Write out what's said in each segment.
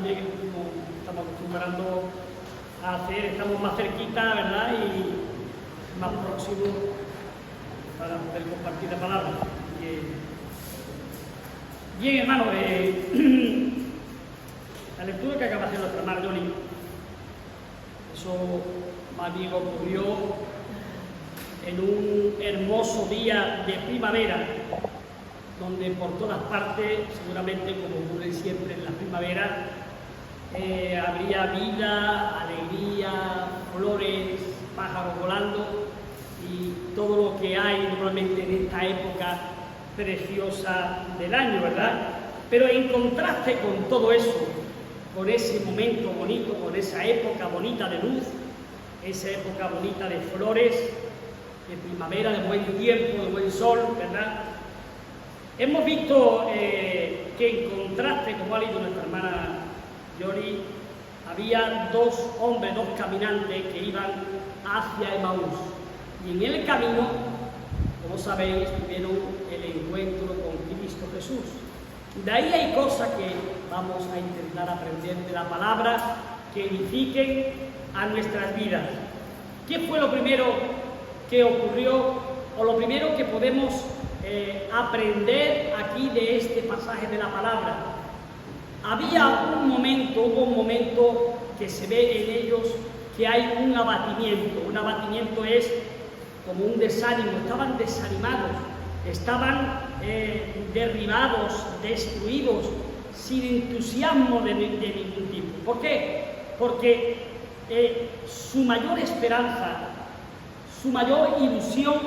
también, como estamos acostumbrando a hacer, estamos más cerquita, ¿verdad? Y más próximos para poder compartir la palabra. Bien, hermano, la lectura que acaba de hacer nuestra hermana Johnny, eso más bien ocurrió en un hermoso día de primavera, donde por todas partes, seguramente como ocurre siempre en la primavera, habría vida, alegría, flores, pájaros volando y todo lo que hay normalmente en esta época preciosa del año, ¿verdad? Pero en contraste con todo eso, con ese momento bonito, con esa época bonita de luz, esa época bonita de flores, de primavera, de buen tiempo, de buen sol, ¿verdad? Hemos visto que en contraste, como ha leído nuestra hermana Yori, había dos hombres, dos caminantes que iban hacia Emaús. Y en el camino, como sabéis, tuvieron el encuentro con Cristo Jesús. De ahí hay cosas que vamos a intentar aprender de la palabra que edifiquen a nuestras vidas. ¿Qué fue lo primero que ocurrió o lo primero que podemos aprender aquí de este pasaje de la palabra? Hubo un momento que se ve en ellos que hay un abatimiento. Un abatimiento es como un desánimo, estaban desanimados, estaban derribados, destruidos, sin entusiasmo de ningún tipo. ¿Por qué? Porque su mayor esperanza, su mayor ilusión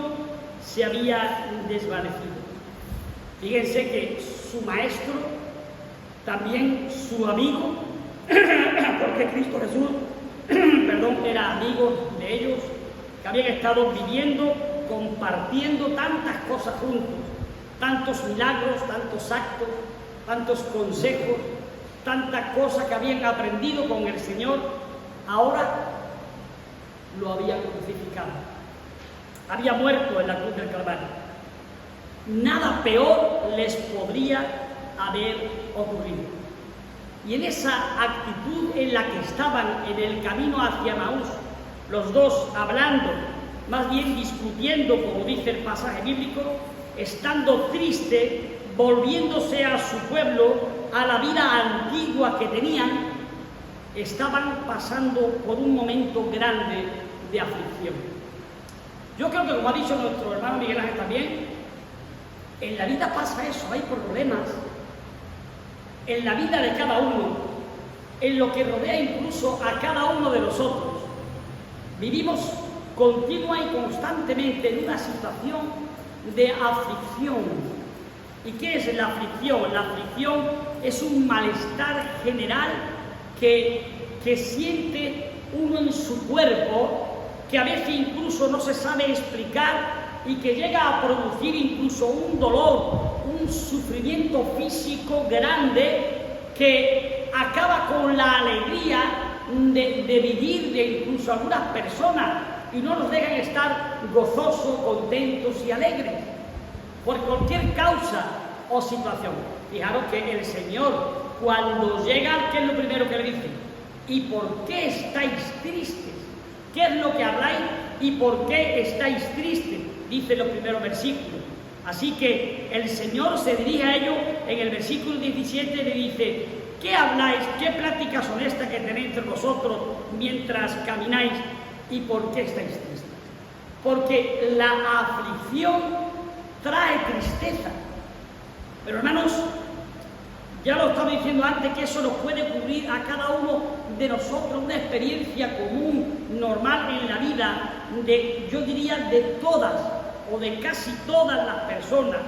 se había desvanecido. Fíjense que su maestro, también su amigo, porque Cristo Jesús, era amigo de ellos, que habían estado viviendo, compartiendo tantas cosas juntos, tantos milagros, tantos actos, tantos consejos, tantas cosas que habían aprendido con el Señor, ahora lo habían crucificado. Había muerto en la cruz del Calvario. Nada peor les podría haber ocurrido. Y en esa actitud en la que estaban en el camino hacia Emaús, los dos hablando, más bien discutiendo, como dice el pasaje bíblico, estando triste, volviéndose a su pueblo, a la vida antigua que tenían, estaban pasando por un momento grande de aflicción. Yo creo que, como ha dicho nuestro hermano Miguel Ángel también, en la vida pasa eso, hay problemas, en la vida de cada uno, en lo que rodea incluso a cada uno de nosotros. Vivimos continua y constantemente en una situación de aflicción. ¿Y qué es la aflicción? La aflicción es un malestar general que siente uno en su cuerpo, que a veces incluso no se sabe explicar y que llega a producir incluso un dolor, un sufrimiento físico grande que acaba con la alegría de vivir de incluso algunas personas y no nos dejan estar gozosos, contentos y alegres por cualquier causa o situación. Fijaros que el Señor, cuando llega, ¿qué es lo primero que le dice? ¿Y por qué estáis tristes? ¿Qué es lo que habláis y por qué estáis tristes? Dice los primeros versículos. Así que el Señor se dirige a ellos en el versículo 17 y le dice: ¿qué habláis? ¿Qué pláticas son estas que tenéis entre vosotros mientras camináis? ¿Y por qué estáis tristes? Porque la aflicción trae tristeza. Pero hermanos, ya lo estaba diciendo antes, que eso nos puede ocurrir a cada uno de nosotros, una experiencia común, normal en la vida, yo diría de todas o de casi todas las personas.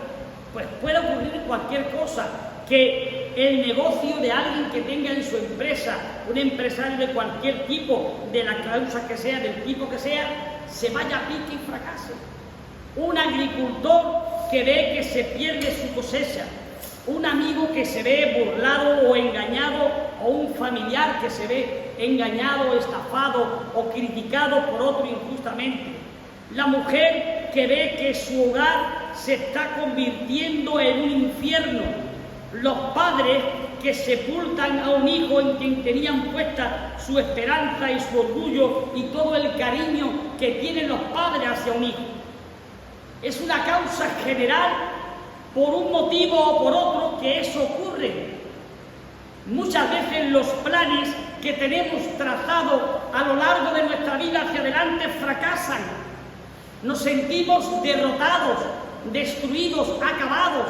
Pues puede ocurrir cualquier cosa, que el negocio de alguien que tenga en su empresa, un empresario de cualquier tipo, de la causa que sea, del tipo que sea, se vaya a pique y fracase. Un agricultor que ve que se pierde su cosecha, un amigo que se ve burlado o engañado, o un familiar que se ve engañado, estafado o criticado por otro injustamente. La mujer que ve que su hogar se está convirtiendo en un infierno. Los padres que sepultan a un hijo en quien tenían puesta su esperanza y su orgullo y todo el cariño que tienen los padres hacia un hijo. Es una causa general, por un motivo o por otro, que eso ocurre. Muchas veces los planes que tenemos trazados a lo largo de nuestra vida hacia adelante fracasan. Nos sentimos derrotados, destruidos, acabados,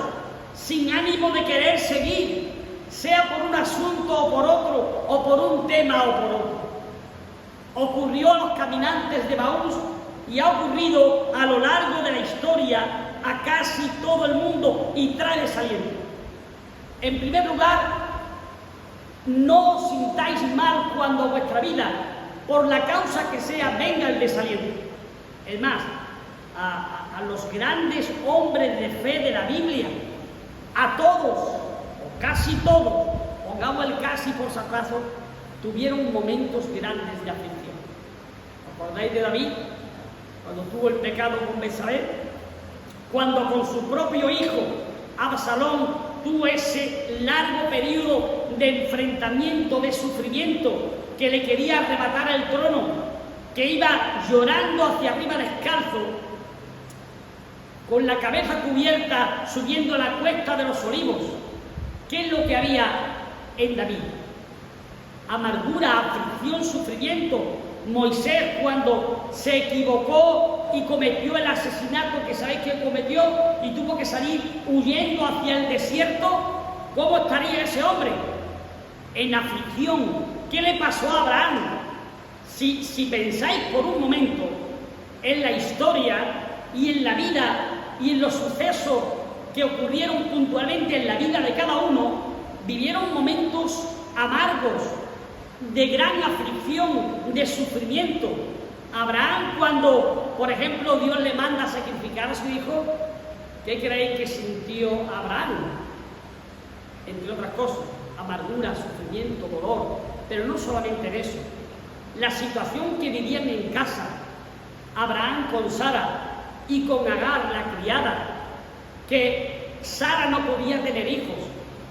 sin ánimo de querer seguir, sea por un asunto o por otro, o por un tema o por otro. Ocurrió a los caminantes de Emaús y ha ocurrido a lo largo de la historia a casi todo el mundo y trae desaliento. En primer lugar, no os sintáis mal cuando vuestra vida, por la causa que sea, venga el desaliento. Es más, a los grandes hombres de fe de la Biblia, a todos, o casi todos, pongamos el casi por si acaso, tuvieron momentos grandes de aflicción. ¿Os acordáis de David? Cuando tuvo el pecado con Betsabé, cuando con su propio hijo, Absalón, tuvo ese largo periodo de enfrentamiento, de sufrimiento, que le quería arrebatar el trono, que iba llorando hacia arriba descalzo, con la cabeza cubierta, subiendo la cuesta de los olivos. ¿Qué es lo que había en David? Amargura, aflicción, sufrimiento. Moisés, cuando se equivocó y cometió el asesinato que sabéis que cometió y tuvo que salir huyendo hacia el desierto, ¿cómo estaría ese hombre? En aflicción. ¿Qué le pasó a Abraham? Si pensáis por un momento en la historia y en la vida y en los sucesos que ocurrieron puntualmente en la vida de cada uno, vivieron momentos amargos, de gran aflicción, de sufrimiento. Abraham, cuando, por ejemplo, Dios le manda a sacrificar a su hijo, ¿qué creéis que sintió Abraham? Entre otras cosas, amargura, sufrimiento, dolor, pero no solamente en eso. La situación que vivían en casa, Abraham con Sara y con Agar, la criada, que Sara no podía tener hijos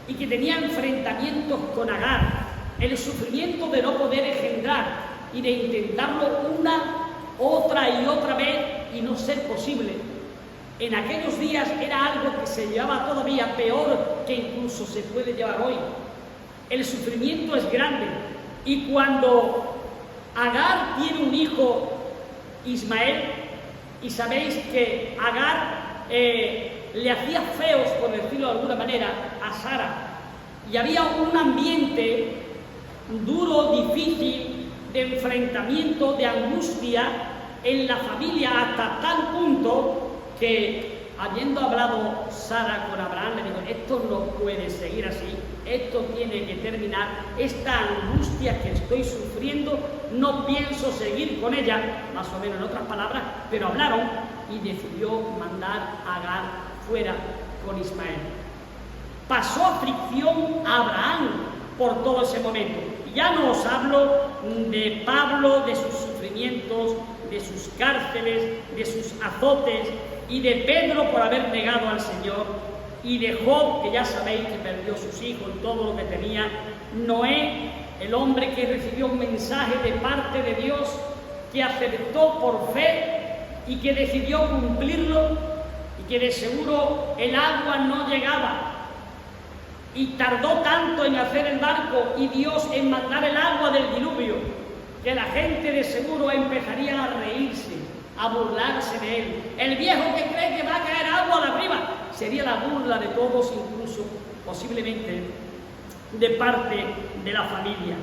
y que tenía enfrentamientos con Agar, el sufrimiento de no poder engendrar y de intentarlo una, otra y otra vez y no ser posible. En aquellos días era algo que se llevaba todavía peor que incluso se puede llevar hoy. El sufrimiento es grande y cuando Agar tiene un hijo, Ismael, y sabéis que Agar le hacía feos, por decirlo de alguna manera, a Sara, y había un ambiente duro, difícil, de enfrentamiento, de angustia en la familia, hasta tal punto que, habiendo hablado Sara con Abraham, le dijo: esto no puede seguir así, esto tiene que terminar, esta angustia que estoy sufriendo, no pienso seguir con ella, más o menos en otras palabras, pero hablaron y decidió mandar a Agar fuera con Ismael. Pasó aflicción a Abraham por todo ese momento. Ya no os hablo de Pablo, de sus sufrimientos, de sus cárceles, de sus azotes, y de Pedro por haber negado al Señor, y de Job, que ya sabéis que perdió sus hijos y todo lo que tenía. Noé, el hombre que recibió un mensaje de parte de Dios, que aceptó por fe y que decidió cumplirlo, y que de seguro el agua no llegaba. Y tardó tanto en hacer el barco y Dios en mandar el agua del diluvio, que la gente de seguro empezaría a reírse, a burlarse de él. El viejo que cree que va a caer agua de arriba, sería la burla de todos, incluso posiblemente de parte de la familia.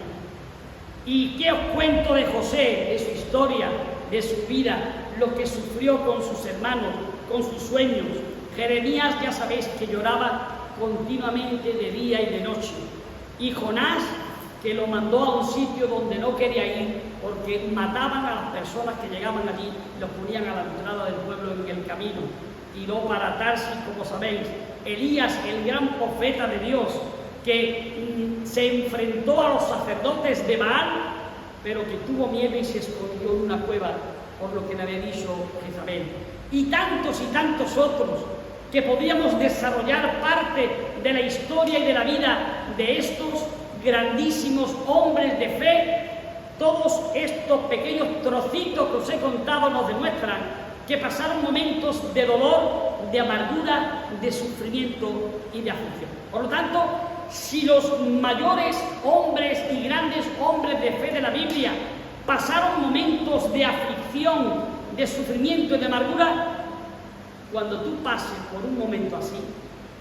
¿Y qué os cuento de José, de su historia, de su vida, lo que sufrió con sus hermanos, con sus sueños? Jeremías, ya sabéis que lloraba continuamente de día y de noche. Y Jonás, que lo mandó a un sitio donde no quería ir, porque mataban a las personas que llegaban allí, los ponían a la entrada del pueblo en el camino. Tiró para Tarsis, como sabéis. Elías, el gran profeta de Dios, que se enfrentó a los sacerdotes de Baal, pero que tuvo miedo y se escondió en una cueva, por lo que le había dicho Jezabel. Y tantos otros que podíamos desarrollar parte de la historia y de la vida de estos grandísimos hombres de fe. Todos estos pequeños trocitos que os he contado nos demuestran que pasaron momentos de dolor, de amargura, de sufrimiento y de aflicción. Por lo tanto, si los mayores hombres y grandes hombres de fe de la Biblia pasaron momentos de aflicción, de sufrimiento y de amargura, cuando tú pases por un momento así,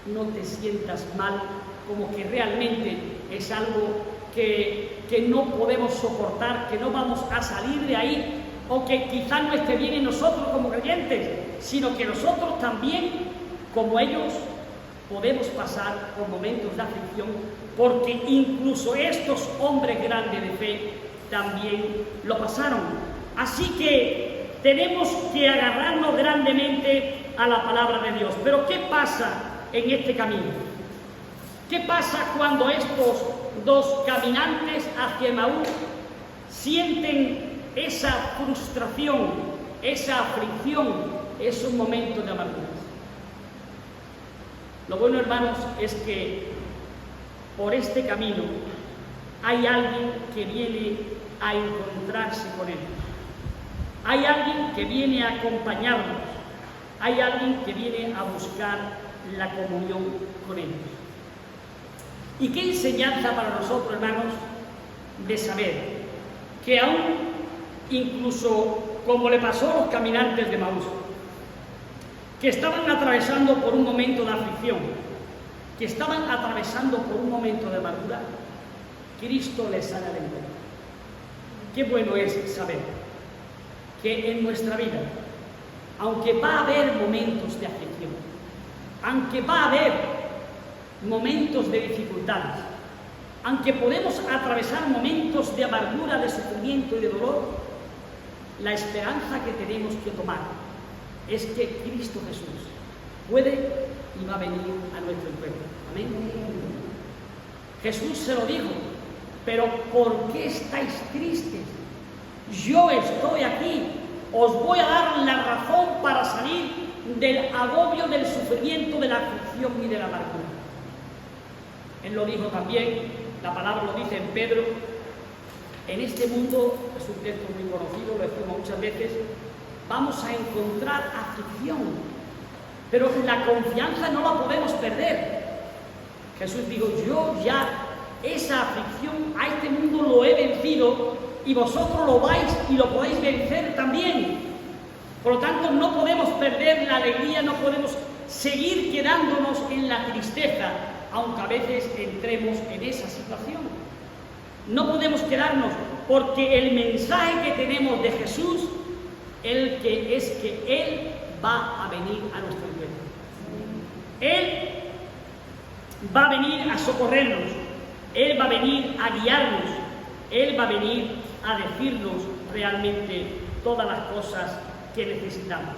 no te sientas mal, como que realmente es algo que no podemos soportar, que no vamos a salir de ahí, o que quizás no esté bien en nosotros como creyentes, sino que nosotros también, como ellos, podemos pasar por momentos de aflicción, porque incluso estos hombres grandes de fe también lo pasaron. Así que tenemos que agarrarnos grandemente a la palabra de Dios. Pero ¿qué pasa en este camino? ¿Qué pasa cuando estos dos caminantes hacia Emaús sienten esa frustración, esa aflicción, esos momentos de amargura? Lo bueno, hermanos, es que por este camino hay alguien que viene a encontrarse con ellos. Hay alguien que viene a acompañarnos. Hay alguien que viene a buscar la comunión con ellos. ¿Y qué enseñanza para nosotros, hermanos, de saber que aún, incluso como le pasó a los caminantes de Emaús, que estaban atravesando por un momento de aflicción, que estaban atravesando por un momento de amargura, Cristo les sale al encuentro? Qué bueno es saber que en nuestra vida, aunque va a haber momentos de aflicción, aunque va a haber momentos de dificultades, aunque podemos atravesar momentos de amargura, de sufrimiento y de dolor, la esperanza que tenemos que tomar es que Cristo Jesús puede y va a venir a nuestro encuentro. Amén. Jesús se lo dijo: pero ¿por qué estáis tristes? Yo estoy aquí, os voy a dar la razón para salir del agobio, del sufrimiento, de la aflicción y de la amargura. Él lo dijo también, la palabra lo dice en Pedro: en este mundo, es un texto muy conocido, lo decimos muchas veces, vamos a encontrar aflicción, pero la confianza no la podemos perder. Jesús dijo: yo ya esa aflicción a este mundo lo he vencido y vosotros lo vais y lo podéis vencer también. Por lo tanto, no podemos perder la alegría, no podemos seguir quedándonos en la tristeza, aunque a veces entremos en esa situación. No podemos quedarnos, porque el mensaje que tenemos de Jesús es que Él va a venir a nuestro encuentro. Él va a venir a socorrernos, Él va a venir a guiarnos, Él va a venir a decirnos realmente todas las cosas que necesitamos.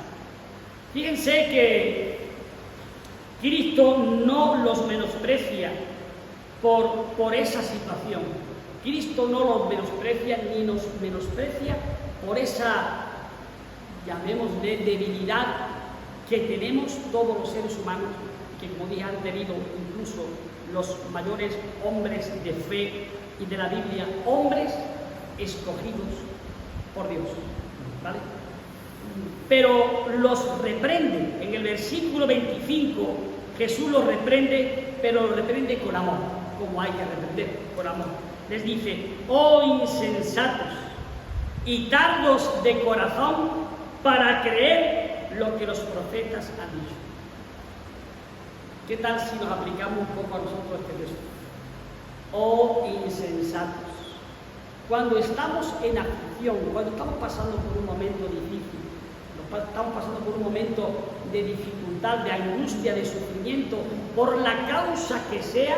Fíjense que Cristo no los menosprecia por esa situación. Cristo no los menosprecia ni nos menosprecia por esa, llamémosle, debilidad que tenemos todos los seres humanos, que como dije han tenido incluso los mayores hombres de fe y de la Biblia, hombres escogidos por Dios, ¿vale? Pero los reprende. En el versículo 25 Jesús los reprende, pero los reprende con amor, como hay que reprender, con amor. Les dice: oh insensatos y tardos de corazón para creer lo que los profetas han dicho. ¿Qué tal si nos aplicamos un poco a nosotros este texto? Oh insensatos. Cuando estamos en aflicción, cuando estamos pasando por un momento difícil, estamos pasando por un momento de dificultad, de angustia, de sufrimiento, por la causa que sea,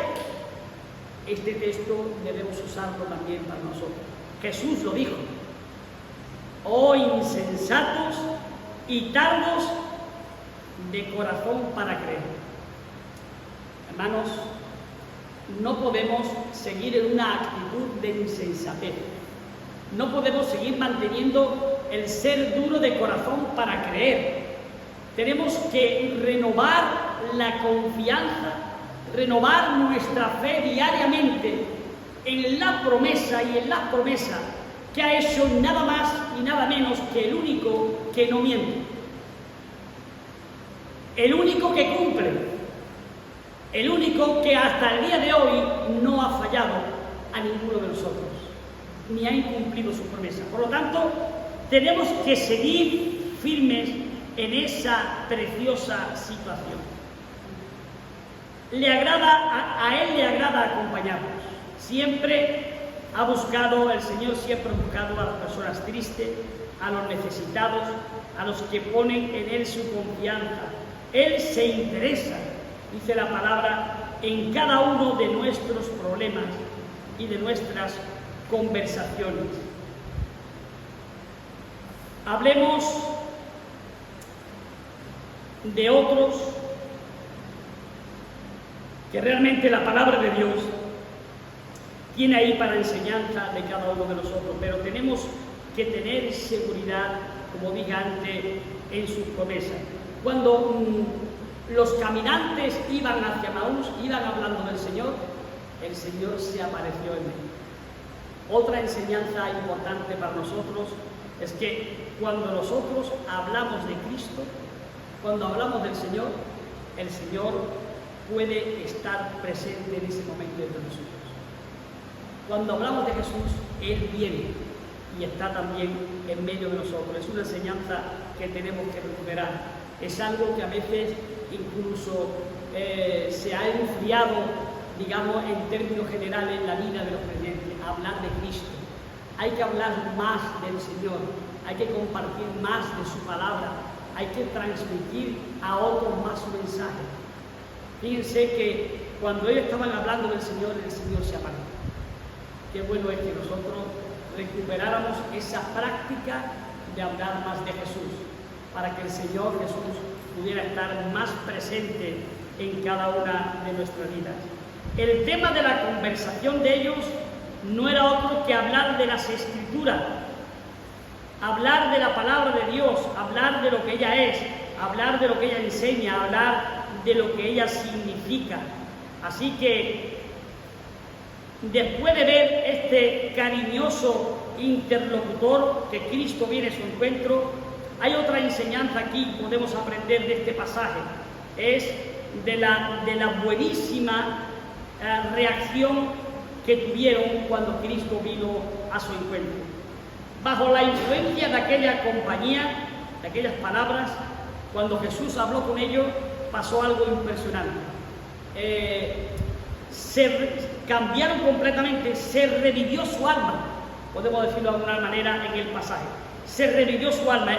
este texto debemos usarlo también para nosotros. Jesús lo dijo: oh insensatos y tardos de corazón para creer. Hermanos, no podemos seguir en una actitud de insensatez. No podemos seguir manteniendo el ser duro de corazón para creer. Tenemos que renovar la confianza, renovar nuestra fe diariamente en la promesa y en las promesas que ha hecho nada más y nada menos que el único que no miente, el único que cumple, el único que hasta el día de hoy no ha fallado a ninguno de nosotros, ni ha incumplido su promesa. Por lo tanto, tenemos que seguir firmes en esa preciosa situación. A Él le agrada acompañarnos. Siempre ha buscado, el Señor siempre ha buscado a las personas tristes, a los necesitados, a los que ponen en Él su confianza. Él se interesa, dice la palabra, en cada uno de nuestros problemas y de nuestras conversaciones. Hablemos de otros que realmente la palabra de Dios tiene ahí para enseñanza de cada uno de nosotros, pero tenemos que tener seguridad, como dije antes, en sus promesas. Cuando los caminantes iban hacia Maús, iban hablando del Señor, el Señor se apareció en ellos. Otra enseñanza importante para nosotros es que cuando nosotros hablamos de Cristo, cuando hablamos del Señor, el Señor puede estar presente en ese momento entre nosotros. Cuando hablamos de Jesús, Él viene y está también en medio de nosotros. Es una enseñanza que tenemos que recuperar. Es algo que a veces incluso se ha enfriado, digamos, en términos generales en la vida de los creyentes, hablar de Cristo. Hay que hablar más del Señor, hay que compartir más de su palabra, hay que transmitir a otros más su mensaje. Fíjense que cuando ellos estaban hablando del Señor, el Señor se apareció. Qué bueno es que nosotros recuperáramos esa práctica de hablar más de Jesús, para que el Señor Jesús pudiera estar más presente en cada una de nuestras vidas. El tema de la conversación de ellos no era otro que hablar de las Escrituras, hablar de la palabra de Dios, hablar de lo que ella es, hablar de lo que ella enseña, hablar de lo que ella significa. Así que, después de ver este cariñoso interlocutor que Cristo viene a su encuentro, hay otra enseñanza aquí que podemos aprender de este pasaje. Es de la buenísima reacción que tuvieron cuando Cristo vino a su encuentro. Bajo la influencia de aquella compañía, de aquellas palabras, cuando Jesús habló con ellos, pasó algo impresionante. Se cambiaron completamente, se revivió su alma, podemos decirlo de alguna manera en el pasaje. Se revivió su alma.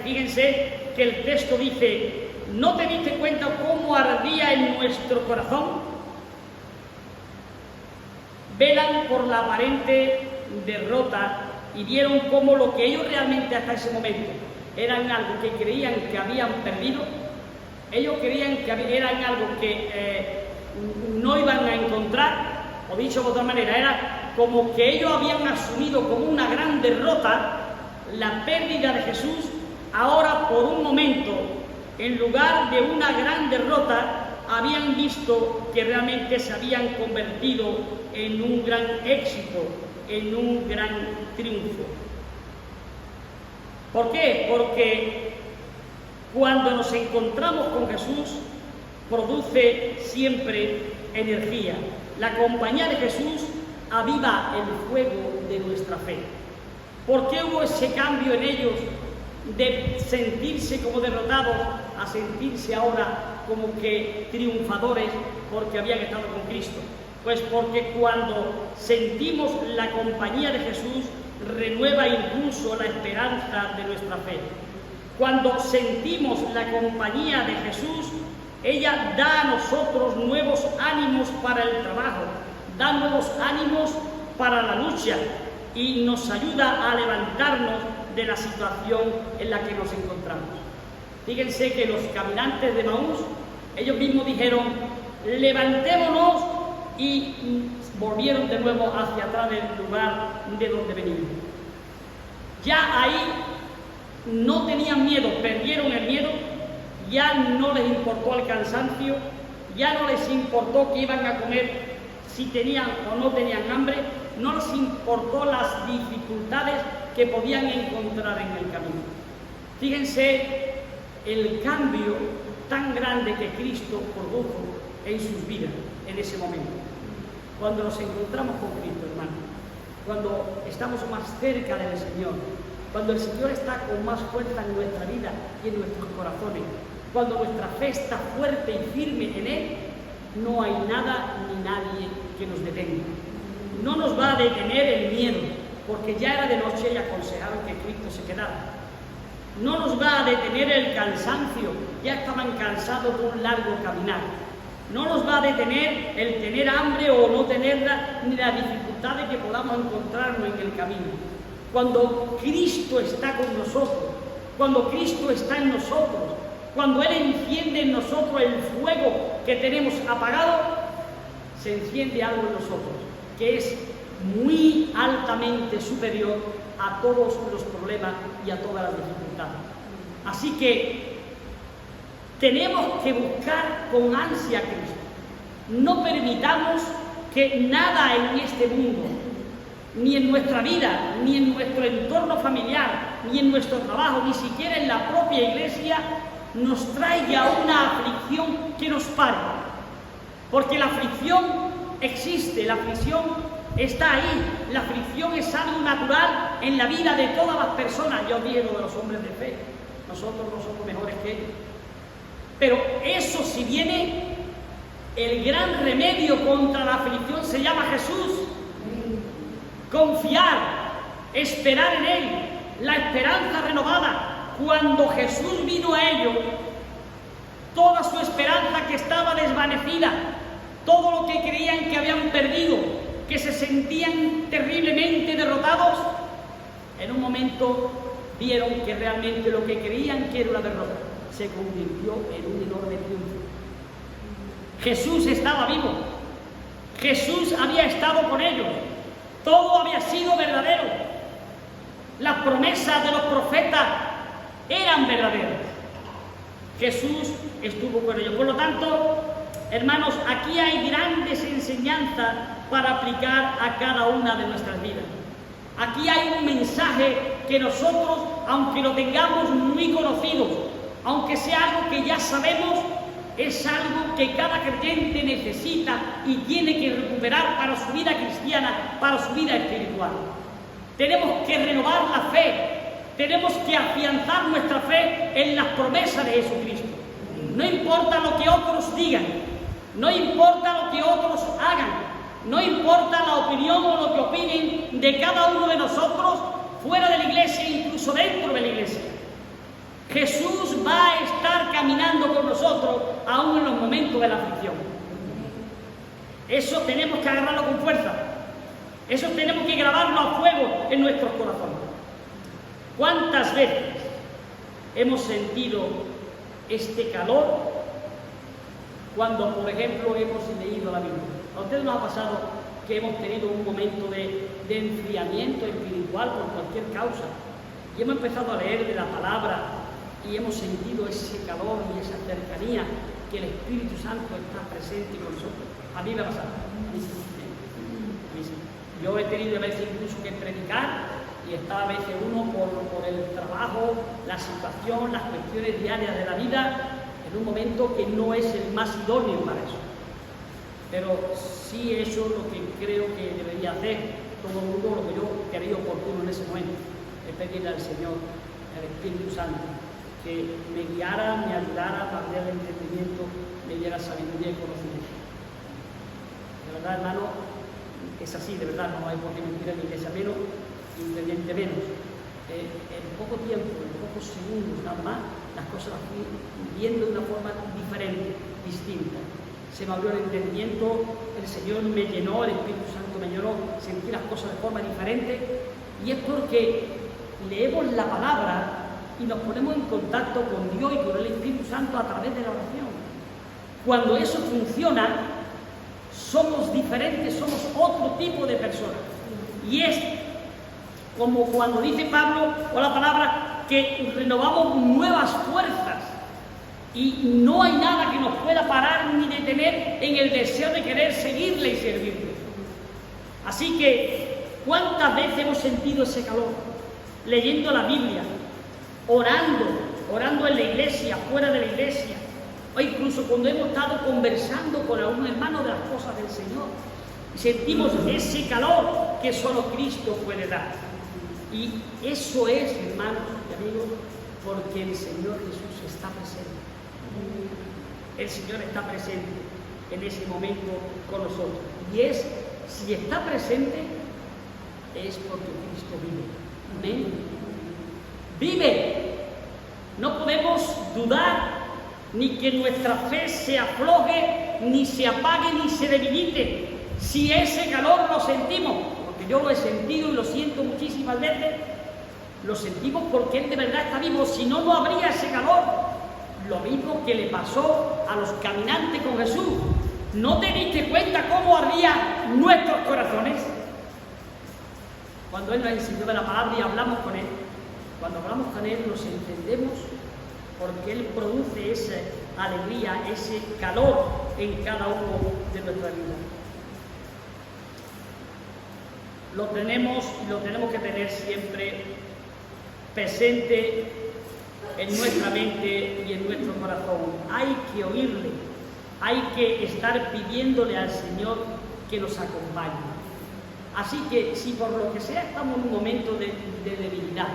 Fíjense que el texto dice: ¿no te diste cuenta cómo ardía en nuestro corazón? Velan por la aparente derrota y vieron cómo lo que ellos realmente hasta ese momento eran algo que creían que habían perdido, ellos creían que eran algo que no iban a encontrar, o dicho de otra manera, era como que ellos habían asumido como una gran derrota la pérdida de Jesús. Ahora, por un momento, en lugar de una gran derrota, habían visto que realmente se habían convertido en un gran éxito, en un gran triunfo. ¿Por qué? Porque cuando nos encontramos con Jesús, produce siempre energía. La compañía de Jesús aviva el fuego de nuestra fe. ¿Por qué hubo ese cambio en ellos de sentirse como derrotados a sentirse ahora como que triunfadores porque habían estado con Cristo? Pues porque cuando sentimos la compañía de Jesús, renueva incluso la esperanza de nuestra fe. Cuando sentimos la compañía de Jesús, ella da a nosotros nuevos ánimos para el trabajo, da nuevos ánimos para la lucha y nos ayuda a levantarnos de la situación en la que nos encontramos. Fíjense que los caminantes de Maús, ellos mismos dijeron: levantémonos, y volvieron de nuevo hacia atrás del lugar de donde venían. Ya ahí no tenían miedo, perdieron el miedo, ya no les importó el cansancio, ya no les importó que iban a comer, si tenían o no tenían hambre, no les importó las dificultades que podían encontrar en el camino. Fíjense el cambio tan grande que Cristo produjo en sus vidas en ese momento. Cuando nos encontramos con Cristo, hermano, cuando estamos más cerca del Señor, cuando el Señor está con más fuerza en nuestra vida y en nuestros corazones, cuando nuestra fe está fuerte y firme en Él, no hay nada ni nadie que nos detenga. No nos va a detener el miedo, porque ya era de noche y aconsejaron que Cristo se quedara. No nos va a detener el cansancio, ya estaban cansados de un largo caminar. No nos va a detener el tener hambre o no tenerla, ni las dificultades que podamos encontrarnos en el camino. Cuando Cristo está con nosotros, cuando Cristo está en nosotros, cuando Él enciende en nosotros el fuego que tenemos apagado, se enciende algo en nosotros, que es muy altamente superior a todos los problemas y a todas las dificultades. Así que tenemos que buscar con ansia a Cristo. No permitamos que nada en este mundo, ni en nuestra vida, ni en nuestro entorno familiar, ni en nuestro trabajo, ni siquiera en la propia iglesia, nos traiga una aflicción que nos pare. Porque la aflicción existe, la aflicción está ahí, la aflicción es algo natural en la vida de todas las personas. Yo digo de los hombres de fe, nosotros no somos mejores que ellos. Pero eso, si viene, el gran remedio contra la aflicción se llama Jesús. Confiar, esperar en Él, la esperanza renovada. Cuando Jesús vino a ellos, toda su esperanza que estaba desvanecida, todo lo que creían que habían perdido, que se sentían terriblemente derrotados, en un momento vieron que realmente lo que creían que era una derrota se convirtió en un enorme triunfo. Jesús estaba vivo, Jesús había estado con ellos, todo había sido verdadero, las promesas de los profetas eran verdaderas. Jesús estuvo con ellos. Por lo tanto, hermanos, aquí hay grandes enseñanzas para aplicar a cada una de nuestras vidas. Aquí hay un mensaje que nosotros, aunque lo tengamos muy conocido, aunque sea algo que ya sabemos, es algo que cada creyente necesita y tiene que recuperar para su vida cristiana, para su vida espiritual. Tenemos que renovar la fe, tenemos que afianzar nuestra fe en las promesas de Jesucristo. No importa lo que otros digan, no importa lo que otros hagan, no importa la opinión o lo que opinen de cada uno de nosotros fuera de la iglesia e incluso dentro de la iglesia. Jesús va a estar caminando con nosotros aún en los momentos de la aflicción. Eso tenemos que agarrarlo con fuerza. Eso tenemos que grabarlo a fuego en nuestros corazones. ¿Cuántas veces hemos sentido este calor cuando, por ejemplo, hemos leído la Biblia? ¿A ustedes nos ha pasado que hemos tenido un momento de enfriamiento espiritual por cualquier causa y hemos empezado a leer de la palabra y hemos sentido ese calor y esa cercanía que el Espíritu Santo está presente con nosotros? A mí me ha pasado. Yo he tenido a veces incluso que predicar y estaba a veces uno por el trabajo, la situación, las cuestiones diarias de la vida, en un momento que no es el más idóneo para eso. Pero sí, eso es lo que creo que debería hacer todo el mundo, lo que yo quería oportuno en ese momento, es pedirle al Señor, al Espíritu Santo, que me guiara, me ayudara a abrir el entendimiento, me diera sabiduría y conocimiento. De verdad, hermano, es así, de verdad, no hay por qué mentir en la iglesia, menos, ingrediente menos. En poco tiempo, en pocos segundos nada más, las cosas las fui viendo de una forma diferente, distinta. Se me abrió el entendimiento, el Señor me llenó, el Espíritu Santo me llenó, sentí las cosas de forma diferente, y es porque leemos la palabra y nos ponemos en contacto con Dios y con el Espíritu Santo a través de la oración. Cuando eso funciona, somos diferentes, somos otro tipo de personas. Y es como cuando dice Pablo o la palabra que renovamos nuevas fuerzas. Y no hay nada que nos pueda parar ni detener en el deseo de querer seguirle y servirle. Así que, ¿cuántas veces hemos sentido ese calor? Leyendo la Biblia, orando en la iglesia, fuera de la iglesia, o incluso cuando hemos estado conversando con algún hermano de las cosas del Señor. Sentimos ese calor que solo Cristo puede dar. Y eso es, hermanos y amigos, porque el Señor Jesús está presente. El Señor está presente en ese momento con nosotros. Y si está presente, es porque Cristo vive. Amén. Vive. No podemos dudar, ni que nuestra fe se afloje, ni se apague, ni se debilite. Si ese calor lo sentimos, porque yo lo he sentido y lo siento muchísimas veces, lo sentimos porque Él de verdad está vivo. Si no, no habría ese calor. Lo mismo que le pasó a los caminantes con Jesús. ¿No te diste cuenta cómo ardían nuestros corazones? Cuando Él nos enseñó de la palabra y hablamos con Él, cuando hablamos con Él nos entendemos porque Él produce esa alegría, ese calor en cada uno de nuestra vida. Lo tenemos que tener siempre presente en nuestra mente y en nuestro corazón. Hay que oírle, hay que estar pidiéndole al Señor que nos acompañe. Así que si por lo que sea estamos en un momento de debilidad,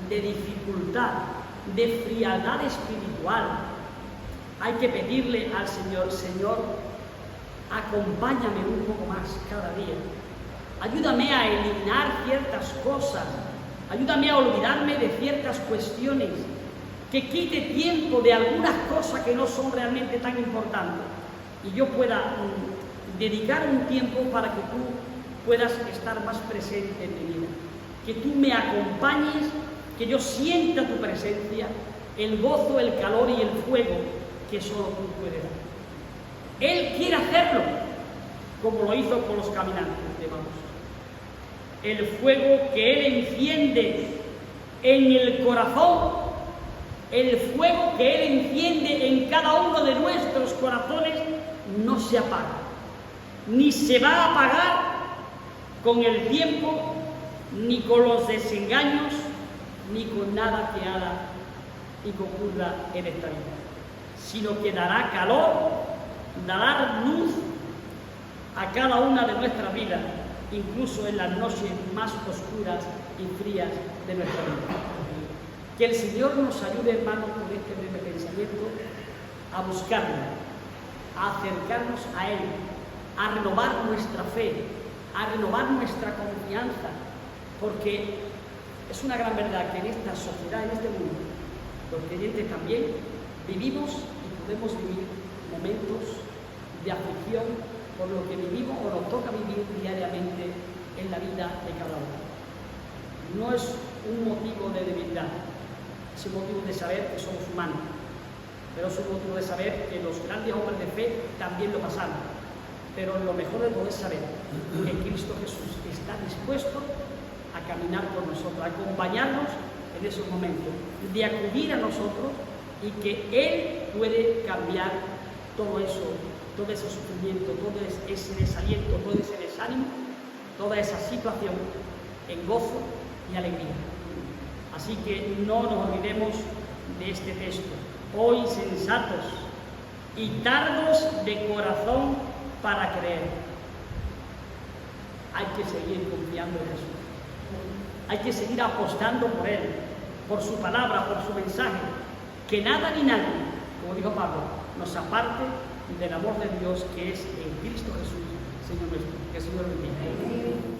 de dificultad, de frialdad espiritual, hay que pedirle al Señor: Señor, acompáñame un poco más cada día. Ayúdame a eliminar ciertas cosas, ayúdame a olvidarme de ciertas cuestiones, que quite tiempo de algunas cosas que no son realmente tan importantes y yo pueda dedicar un tiempo para que tú puedas estar más presente en mi vida, que tú me acompañes, que yo sienta tu presencia, el gozo, el calor y el fuego que solo tú puedes dar. Él quiere hacerlo, como lo hizo con los caminantes de Emaús. El fuego que Él enciende en el corazón, el fuego que Él enciende en cada uno de nuestros corazones, no se apaga, ni se va a apagar con el tiempo, ni con los desengaños, ni con nada que haga y que ocurra en esta vida, sino que dará calor, dará luz a cada una de nuestras vidas, incluso en las noches más oscuras y frías de nuestra vida. Que el Señor nos ayude, hermanos, con este breve pensamiento, a buscarlo, a acercarnos a Él, a renovar nuestra fe, a renovar nuestra confianza, porque es una gran verdad que en esta sociedad, en este mundo, los creyentes también vivimos y podemos vivir momentos de aflicción por lo que vivimos o nos toca vivir diariamente en la vida de cada uno. No es un motivo de debilidad, es un motivo de saber que somos humanos, pero es un motivo de saber que los grandes hombres de fe también lo pasaron. Pero lo mejor de todo es saber que Cristo Jesús está dispuesto a caminar con nosotros, a acompañarnos en esos momentos, de acudir a nosotros y que Él puede cambiar todo eso, todo ese sufrimiento, todo ese desaliento, todo ese desánimo, toda esa situación en gozo y alegría. Así que no nos olvidemos de este texto. Hoy sensatos y tardos de corazón para creer. Hay que seguir confiando en Jesús. Hay que seguir apostando por Él, por su palabra, por su mensaje. Que nada ni nadie, como dijo Pablo, nos aparte del amor de Dios que es en Cristo Jesús, Señor nuestro. Que el Señor bendiga.